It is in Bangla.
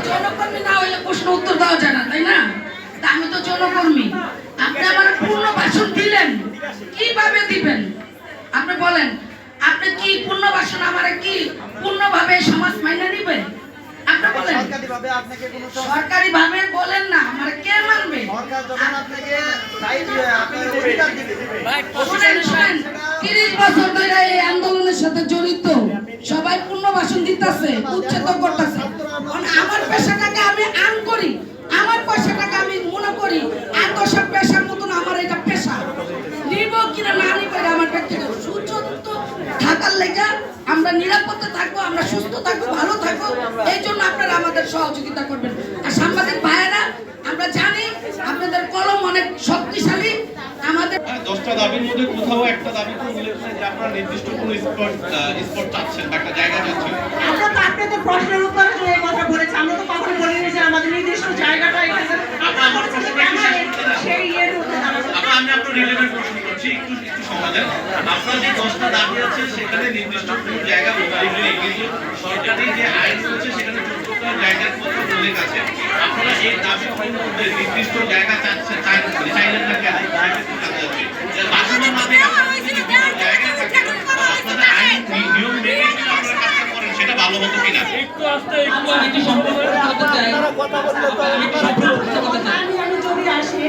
জনকর্মী না হইলে প্রশ্ন উত্তর দেওয়া যায় না, তাই না? আমি তো জনকর্মী। আপনি আমার পূর্ণ ভাষণ দিলেন, কিভাবে দিবেন আপনি বলেন? আপনি কি পূর্ণ ভাষণ আমারে কি পূর্ণভাবে সমাজ মাইনে নিবে? আপনি বলেন। সরকারি ভাবে বলেন না, আমার কে মানবে? শুনেন শুনেন, 30 বছর ধরে এই আন্দোলনের সাথে জড়িত সবাই পূর্ণ ভাষণ দিতেছে, উচ্ছেদ করতেছে। আমার পেশাটাকে আমি আন করি, আমার পেশাটাকে আমি মনে করি এত সব পেশার মতন আমার এটা পেশা। নিব কিনা না নিব এটা আমার ব্যক্তিগত। সুযোগ্য থাকার লেগে আমরা নিরাপদে থাকবো, আমরা সুস্থ থাকবো, ভালো থাকবো, এই জন্য আপনারা আমাদের সহযোগিতা করবেন। আর সাংবাদিক ভাইয়েরা, আমরা জানি আপনাদের কলম অনেক শক্তিশালী। আমাদের 10টা দাবির মধ্যে কোথাও একটা দাবি তো উল্লেখ নেই যে আপনারা নির্দিষ্ট কোনো স্পট চাচ্ছেন বা একটা জায়গা চাচ্ছেন। আমরা তো আপনাদের প্রশ্নের উত্তরে যে এই কথা বলেছি, আমরা তো কখনো বলিনি যে আমাদের নির্দিষ্ট জায়গাটা এখানে। আমার প্রশ্নটা কি শেষ করতে দেন? সেই ইয়ের মধ্যে আমি আপনার রিলেভেন্ট প্রশ্ন করছি, একটু সময় দেন। আপনার যে 10টা দাবি আছে সেখানে নির্দিষ্ট কোনো জায়গা উল্লেখ নেই, কিন্তু সরকারি যে আইন রয়েছে সেখানে 14টা জায়গার কথা উল্লেখ আছে। আপনারা এই দাবিগুলোর মধ্যে নির্দিষ্ট জায়গা চাইলেন না কেন? বাসনের মাধ্যমে জায়গা থাকে, আপনাদের আইন নিয়ম মেনে আপনারা কাজটা করেন, সেটা ভালো হতো কিনা? একটু আস্তে একটু সম্পূর্ণ হতে চাই। আমি যদি আসি